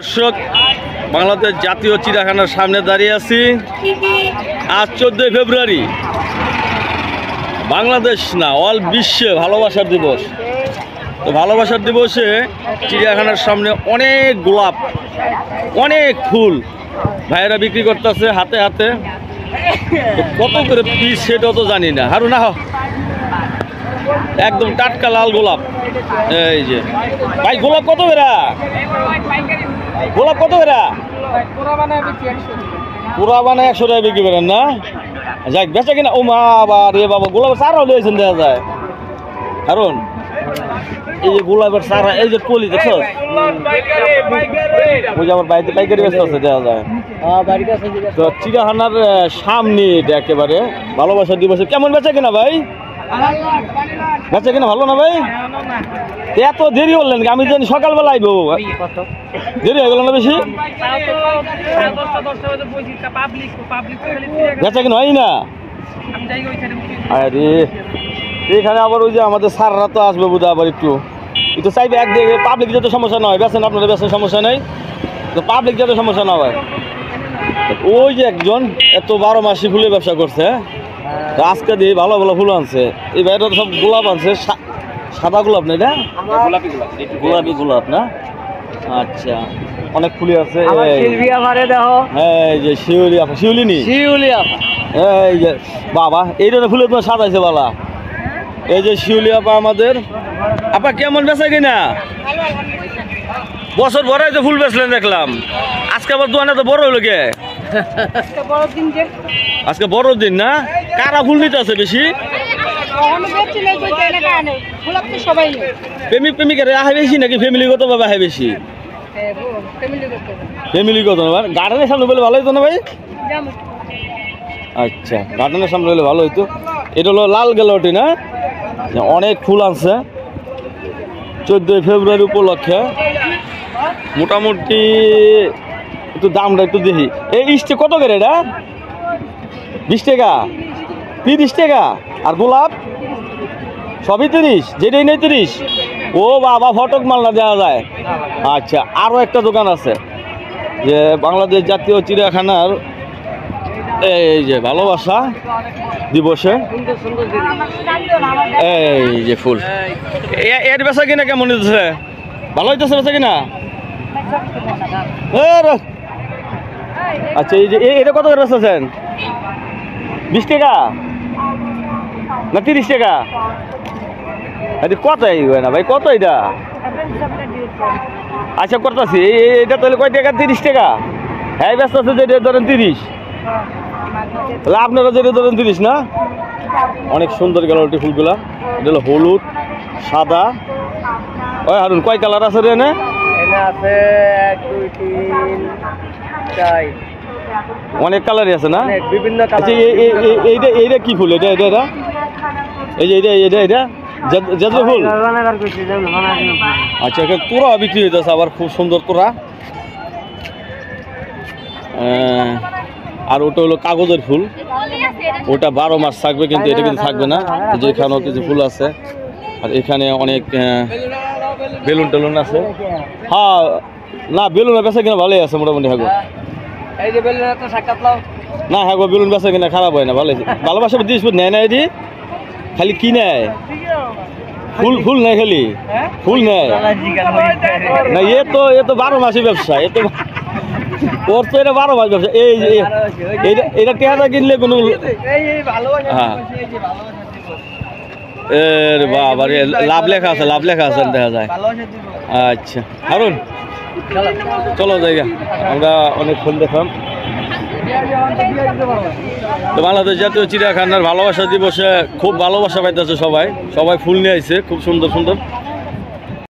দর্শক, বাংলাদেশ জাতীয় চিড়িয়াখানার সামনে দাঁড়িয়ে আছি। আজ 14 ফেব্রুয়ারি, বাংলাদেশ না অল বিশ্বে ভালোবাসার দিবস। তো ভালোবাসার দিবসে চিড়িয়াখানার সামনে অনেক গোলাপ, অনেক ফুল ভাইয়েরা বিক্রি করতেছে হাতে হাতে। তো কত করে পিস সেটাও তো জানি না। হারু না, একদম টাটকা লাল গোলাপ। এই যে ভাই, গোলাপ কত বেরা? গোলাপ কত বেরা? পুরা বানায় 100 টাকা বিক্রি করেন না? যাক, বেচা কিনা? ও মা, আবার রে বাবা, গোলাপের চারাও দিয়েছেন দেখা যায়। কারণ এই যে গোলাপের চারা, এই যে কলি দেখছো, ওই যে আমার বাড়িতে পাইকারি ব্যস্ত আছে দেখা যায়। তো চিড়িয়াখানার সামনে এটা একেবারে ভালোবাসার দিবসে কেমন বেচা কিনা ভাই? বেচা কিনা ভালো না ভাই? এত দেরি হলেন? আমি জানি সকালবেলা আইব, দেরি হয়ে গেল না বেশি? বেচা কিনা হয় না? আরে এখানে আবার ওই যে আমাদের স্যাররা তো আসবে বোধ আবার একটু চাইবে একদিকে পাবলিক যাতে সমস্যা না হয়। বেছেন আপনাদের বেছেন সমস্যা নেই, তো পাবলিক যাতে সমস্যা না হয়। ওই যে একজন এত 12 মাসি ফুলের ব্যবসা করছে, আজকে দিয়ে ভালো ভালো ফুল আনছে। এই বাইরে সব গোলাপ আনছে, সাদা গোলাপ না এটা? গোলাপি গোলাপ না? আচ্ছা, অনেক ফুলি আছে। এই যে শিউলি আপা, শিউলি নি? শিউলি আপা, এই যে বাবা, এই ধরনের ফুলের তোমার সাজাইছে বালা। এই যে শিউলি আপা আমাদের। আপা কেমন বেচা কিনা? বছর ভরাই তো ফুল বেচলেন দেখলাম, আজকে আবার দোকানে তো বড় হইল কে? আজকে বড় দিন না? কারা ফুল নিতে আছে বেশি? প্রেমিক প্রেমিকের আহে বেশি নাকি ফ্যামিলিগত ভাবে আহে বেশি? ফ্যামিলিগত না? গার্ডেনের সামনে বলে ভালো হইতো না ভাই? আচ্ছা, গার্ডেনের সামনে হলে ভালো হইতো। এটা হলো লাল গেলোটি না? অনেক ফুল আনছে 14 ফেব্রুয়ারি উপলক্ষে। মোটামুটি একটু দামটা একটু দেখি। এই স্টে কত করে এটা? 20 টাকা, 30 টাকা। আর গোলাপ সবই 30, যেটাই নেই 30। ও বাবা, ফটক মাল না দেওয়া যায়। আচ্ছা, আরও একটা দোকান আছে যে বাংলাদেশ জাতীয় চিড়িয়াখানার এই যে ভালোবাসা দিবসে এই যে ফুল, এর বেচা কিনা কেমন হইতেছে? ভালো হইতেছে বেচা কিনা? আচ্ছা, এই যে এটা কত করে বেচতেছেন? 20 টাকা না 30 টাকা? কত না ভাই, কত এটা? আচ্ছা, করতেছি। এটা তাহলে কয় টাকা? 30 টাকা। হ্যাঁ, ব্যস্ত আছে যেটা ধরেন 30, তাহলে আপনারা যেটা ধরেন 30 না? অনেক সুন্দর গ্যালারি ফুলগুলা। এটা হলো হলুদ, সাদা। ওই হারুন, কয় কালার আছে রে? আছে 1 2 3 4, অনেক কালারই আছে না? বিভিন্ন কালার। এইটা এইটা কি ফুল? এটা এটা এটা এই যে এটা এটা জেদ্র ফুল। আচ্ছা, তোরা বিক্রি হইতেছে আবার, খুব সুন্দর তোরা। আর ওটা হলো কাগজের ফুল, ওটা 12 মাস থাকবে, কিন্তু এটা কিন্তু থাকবে না। যেখানেও কিছু ফুল আছে। আর এখানে অনেক বেলুন টেলুন আছে। হ্যাঁ, না বেলুন বেচা কিনা ভালোই আছে মোটামুটি। হ্যাঁ, না হ্যাঁ, বেলুন বেচা কিনা খারাপ হয় না, ভালোই। ভালোবাসা জিনিস নেয় না, এটি খালি কি নেয়? ফুল ফুল নেয়, খালি ফুল নেয় না। এ তো 12 মাসের ব্যবসা। ওর তো এটা 12 মাস ব্যবসা। এই যে এটা টেহাটা কিনলে কোনো, হ্যাঁ বাবা রে, লাভ লেখা আছে, লাভ লেখা আছে দেখা যায়। আচ্ছা হারুন, চলো জায়গা, আমরা অনেক ফুল দেখলাম। তো বাংলাদেশ জাতীয় চিড়িয়াখানার ভালোবাসা দিবসে খুব ভালোবাসা পাইতেছে সবাই, সবাই ফুল নিয়ে আইছে খুব সুন্দর সুন্দর।